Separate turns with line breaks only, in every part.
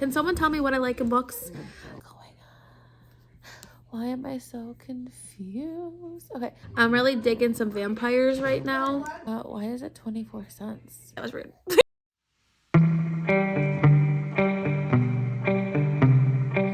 Can someone tell me what I like in books? Why am I so confused? Okay, I'm really digging some vampires right now. Why is it 24 cents? That was rude.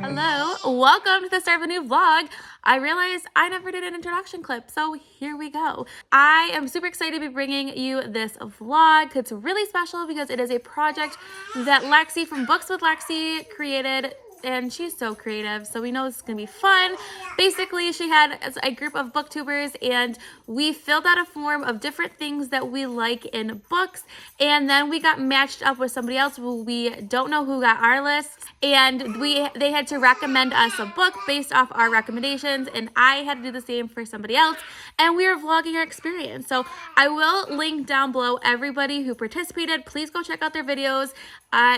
Hello, welcome to the start of a new vlog. I realized I never did an introduction clip, so here we go. I am super excited to be bringing you this vlog. It's really special because it is a project that Lexi from Books with Lexi created, and she's so creative, so we know this is gonna be fun. Basically, she had a group of booktubers, and we filled out a form of different things that we like in books, and then we got matched up with somebody else who we don't know who got our lists, and they had to recommend us a book based off our recommendations, and I had to do the same for somebody else, and we were vlogging our experience. So I will link down below everybody who participated. Please go check out their videos.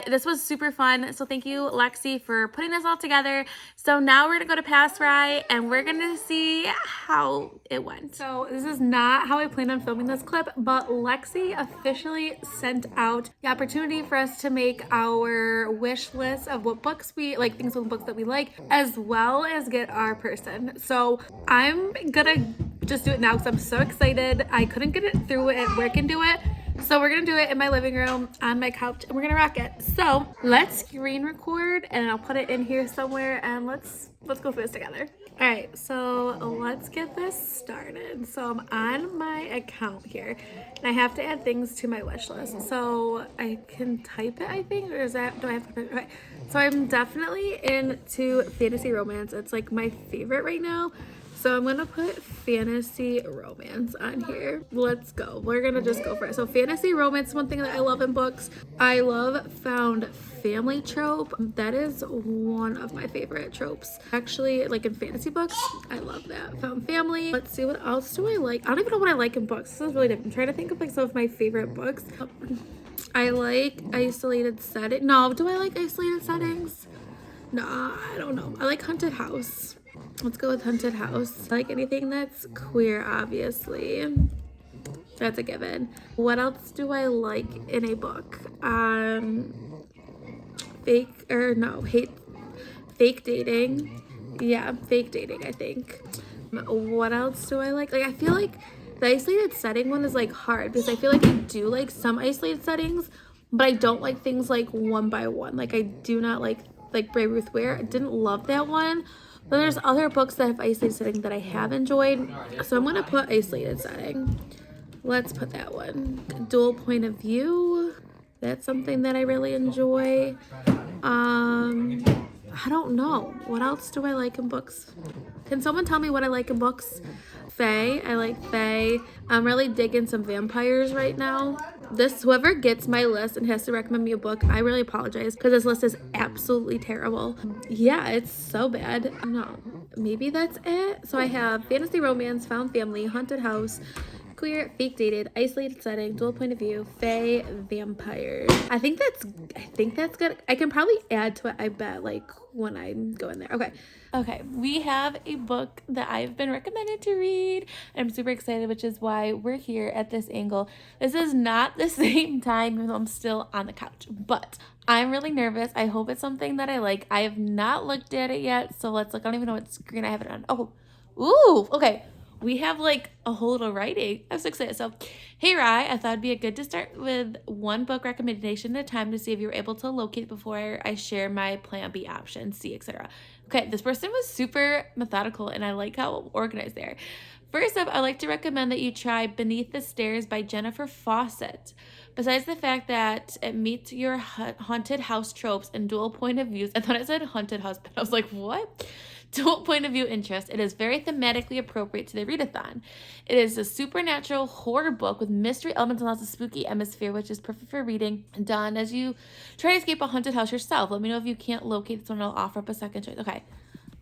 This was super fun, so thank you, Lexi, for putting this all together. So now we're gonna go to Pass Rye and we're gonna see how it went. So this is not how I planned on filming this clip, but Lexi officially sent out the opportunity for us to make our wish list of what books we like, things with books that we like, as well as get our person. So I'm gonna just do it now because I'm so excited. I couldn't get it through at work and do it. So we're gonna do it in my living room on my couch and we're gonna rock it. So let's screen record and I'll put it in here somewhere and let's go through this together. All right, so let's get this started. So I'm on my account here and I have to add things to my wish list. So I can type it, I think, or is that, do I have to, okay. So I'm definitely into fantasy romance. It's like my favorite right now. So I'm gonna put fantasy romance on here. Let's go. We're gonna just go for it. So fantasy romance is one thing that I love in books. I love found family trope. That is one of my favorite tropes. Actually, like in fantasy books, I love that. Found family. Let's see, what else do I like? I don't even know what I like in books. This is really different. I'm trying to think of like some of my favorite books. I like isolated setting. No, do I like isolated settings? Nah, I don't know. I like haunted house. Let's go with haunted house. I like anything that's queer, obviously. That's a given. What else do I like in a book? Fake dating. Yeah, fake dating, I think. What else do I like? Like, I feel like the isolated setting one is like hard because I feel like I do like some isolated settings, but I don't like things like one by one. Like, I do not like Brave Ruth Ware. I didn't love that one. But there's other books that have isolated setting that I have enjoyed. So I'm gonna put isolated setting. Let's put that one. Dual point of view. That's something that I really enjoy. I don't know. What else do I like in books? Can someone tell me what I like in books? Fae. I like Fae. I'm really digging some vampires right now. Whoever gets my list and has to recommend me a book, I really apologize because this list is absolutely terrible. Yeah, it's so bad. No, maybe that's it. So I have fantasy romance, found family, haunted house, queer, fake dated, isolated setting, dual point of view, fae, vampires. I think that's good. I can probably add to it, I bet, like when I go in there. Okay, we have a book that I've been recommended to read. I'm super excited, which is why we're here at this angle. This is not the same time, even though I'm still on the couch, but I'm really nervous. I hope it's something that I like. I have not looked at it yet, so let's look. I don't even know what screen I have it on. Oh, ooh, okay. We have like a whole little writing. I'm so excited. So, hey Rye, I thought it'd be a good to start with one book recommendation at a time to see if you were able to locate it before I share my plan B option, C, etc. Okay, this person was super methodical and I like how organized they are. First up, I'd like to recommend that you try Beneath the Stairs by Jennifer Fawcett. Besides the fact that it meets your haunted house tropes and dual point of views, I thought it said haunted husband. I was like, what? Dual point of view interest. It is very thematically appropriate to the readathon. It is a supernatural horror book with mystery elements and lots of spooky atmosphere, which is perfect for reading done as you try to escape a haunted house yourself. Let me know if you can't locate this one. I'll offer up a second choice. Okay.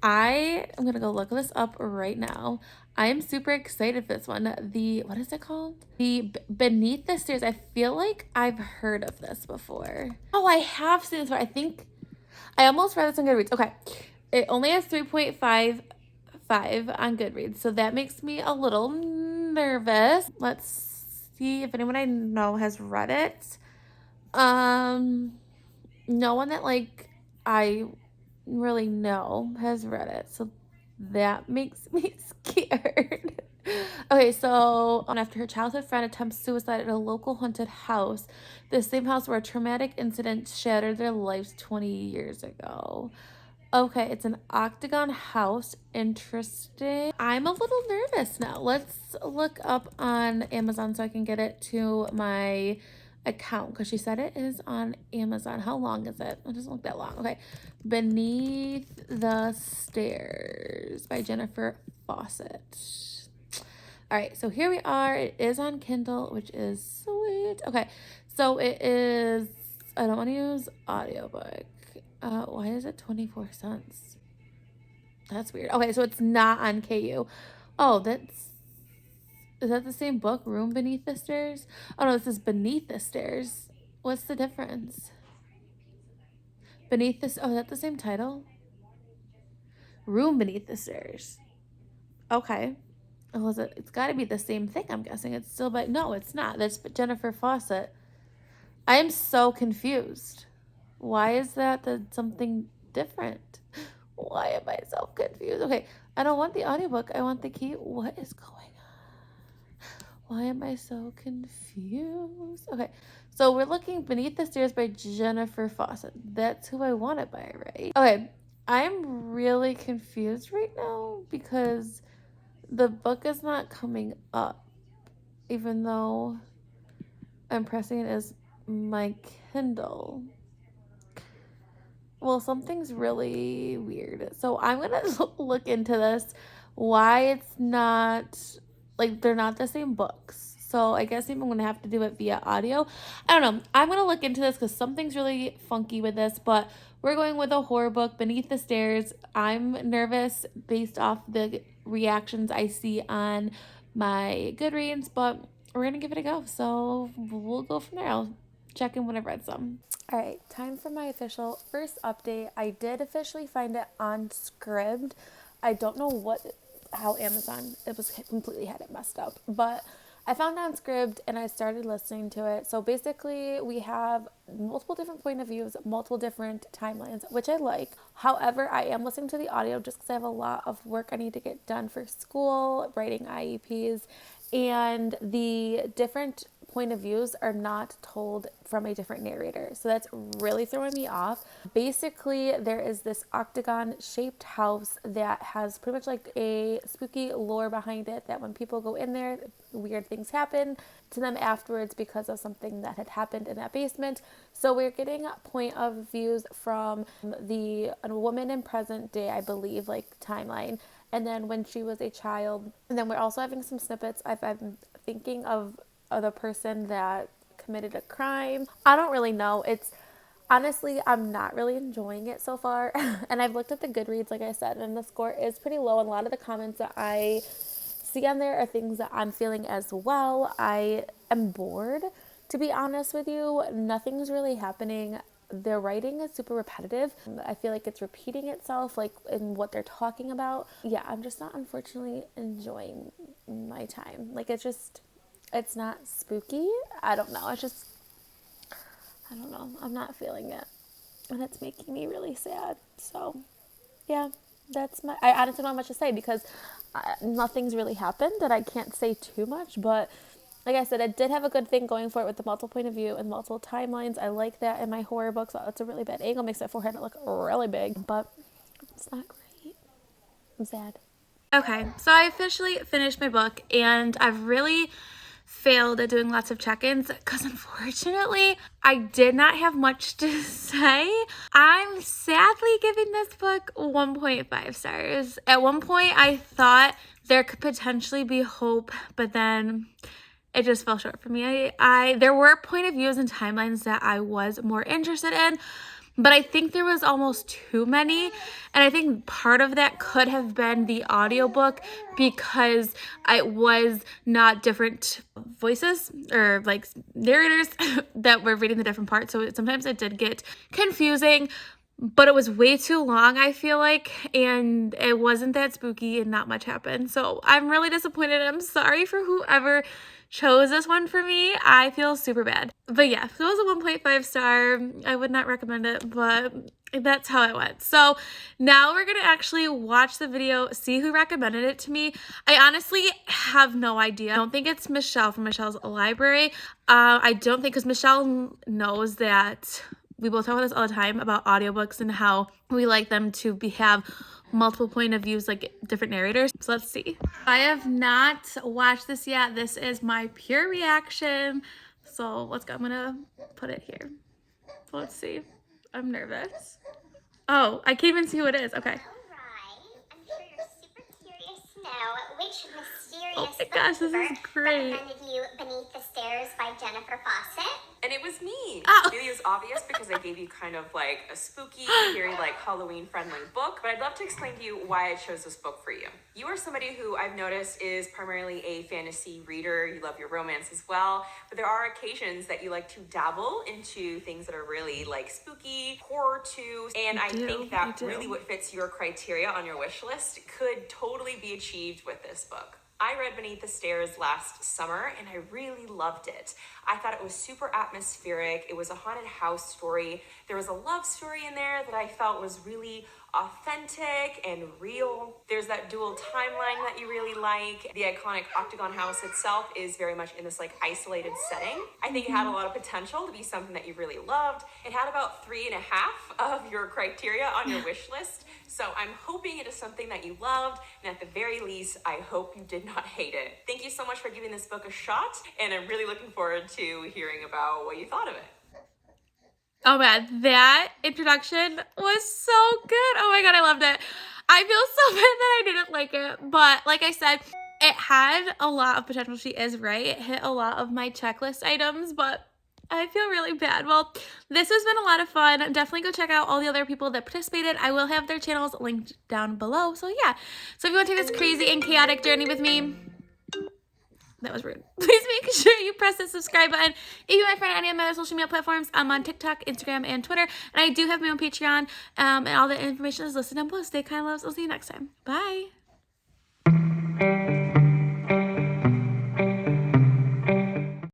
I am going to go look this up right now. I am super excited for this one. What is it called? The Beneath the Stairs. I feel like I've heard of this before. Oh, I have seen this before. I think I almost read this on Goodreads. Okay. It only has 3.55 on Goodreads, so that makes me a little nervous. Let's see if anyone I know has read it. No one that like I really know has read it, so that makes me scared. Okay, so after her childhood friend attempts suicide at a local haunted house, the same house where a traumatic incident shattered their lives 20 years ago. Okay, it's an octagon house. Interesting. I'm a little nervous now. Let's look up on Amazon so I can get it to my account because she said it is on Amazon. How long is it? It doesn't look that long. Okay. Beneath the Stairs by Jennifer Fawcett. All right, so here we are. It is on Kindle, which is sweet. Okay, so it is, I don't want to use audiobook. Why is it 24 cents? That's weird. Okay, so it's not on KU. Oh, is that the same book, Room Beneath the Stairs? Oh no, this is Beneath the Stairs. What's the difference? Beneath this, oh, is that the same title? Room Beneath the Stairs. Okay. Oh, is it? It's got to be the same thing, I'm guessing. It's still, but no, it's not. That's Jennifer Fawcett. I am so confused. Why is that something different? Why am I so confused? Okay, I don't want the audiobook. I want the key. What is going on? Why am I so confused? Okay, so we're looking Beneath the Stairs by Jennifer Fawcett. That's who I want it by, right? Okay, I'm really confused right now because the book is not coming up, even though I'm pressing it as my Kindle. Well, something's really weird. So I'm going to look into this, why it's not, like, they're not the same books. So I guess I'm going to have to do it via audio. I don't know. I'm going to look into this because something's really funky with this, but we're going with a horror book, Beneath the Stairs. I'm nervous based off the reactions I see on my Goodreads, but we're going to give it a go. So we'll go from there. I'll check in when I've read some. All right, time for my official first update. I did officially find it on Scribd. I don't know how Amazon, it was completely had it messed up, but I found it on Scribd and I started listening to it. So basically we have multiple different point of views, multiple different timelines, which I like. However, I am listening to the audio just because I have a lot of work I need to get done for school, writing IEPs, and the different point of views are not told from a different narrator. So that's really throwing me off. Basically, there is this octagon shaped house that has pretty much like a spooky lore behind it that when people go in there, weird things happen to them afterwards because of something that had happened in that basement. So we're getting point of views from a woman in present day, I believe, like timeline, and then when she was a child. And then we're also having some snippets. I'm thinking of the person that committed a crime. I don't really know. Honestly, I'm not really enjoying it so far. And I've looked at the Goodreads, like I said, and the score is pretty low. And a lot of the comments that I see on there are things that I'm feeling as well. I am bored, to be honest with you. Nothing's really happening. The writing is super repetitive. I feel like it's repeating itself, like in what they're talking about. Yeah, I'm just not, unfortunately, enjoying my time. Like, it's not spooky. I don't know. I don't know. I'm not feeling it. And it's making me really sad. So, yeah, I honestly don't have much to say because nothing's really happened and I can't say too much. But like I said, it did have a good thing going for it with the multiple point of view and multiple timelines. I like that in my horror books. It's a really bad angle. Makes that forehead look really big. But it's not great. I'm sad. Okay, so I officially finished my book and I've really failed at doing lots of check-ins because unfortunately I did not have much to say. I'm sadly giving this book 1.5 stars. At one point I thought there could potentially be hope, but then it just fell short for me. There were point of views and timelines that I was more interested in, but I think there was almost too many, and I think part of that could have been the audiobook because it was not different voices or like narrators that were reading the different parts, so sometimes it did get confusing, but it was way too long, I feel like, and it wasn't that spooky and not much happened. So I'm really disappointed. I'm sorry for whoever chose this one for me. I feel super bad. But yeah, so it was a 1.5 star. I would not recommend it, but that's how it went. So now we're gonna actually watch the video, see who recommended it to me. I honestly have no idea. I don't think it's Michelle from Michelle's library. I don't think, because Michelle knows that we both talk about this all the time about audiobooks and how we like them to have multiple point of views, like different narrators. So let's see. I have not watched this yet. This is my pure reaction. So let's go. I'm gonna put it here. So let's see. I'm nervous. Oh, I can't even see who it is. Okay.
All right. I'm sure you're super curious to know which mysterious
Oh my gosh, this is great.
recommended you Beneath the Stairs by Jennifer Fawcett.
And it was me.
Oh.
Maybe it was obvious because I gave you kind of like a spooky, very like Halloween-friendly book, but I'd love to explain to you why I chose this book for you. You are somebody who I've noticed is primarily a fantasy reader. You love your romance as well, but there are occasions that you like to dabble into things that are really like spooky, horror too, and I think that really what fits your criteria on your wish list could totally be achieved with this book. I read Beneath the Stairs last summer and I really loved it. I thought it was super atmospheric. It was a haunted house story. There was a love story in there that I felt was really authentic and real. There's that dual timeline that you really like. The iconic Octagon House itself is very much in this like isolated setting. I think it had a lot of potential to be something that you really loved. It had about 3.5 of your criteria on your wish list. So I'm hoping it is something that you loved, and at the very least, I hope you did not hate it. Thank you so much for giving this book a shot, and I'm really looking forward to hearing about what you thought of it.
Oh man, that introduction was so good. Oh my god, I loved it. I feel so bad that I didn't like it, but like I said, it had a lot of potential. She is right. It hit a lot of my checklist items, but I feel really bad. Well, this has been a lot of fun. Definitely go check out all the other people that participated. I will have their channels linked down below. So yeah. So if you want to take this crazy and chaotic journey with me, that was rude. Please make sure you press the subscribe button. If you want to find any of my other social media platforms, I'm on TikTok, Instagram, and Twitter. And I do have my own Patreon. And all the information is listed down below. Stay kind, loves. I'll see you next time. Bye.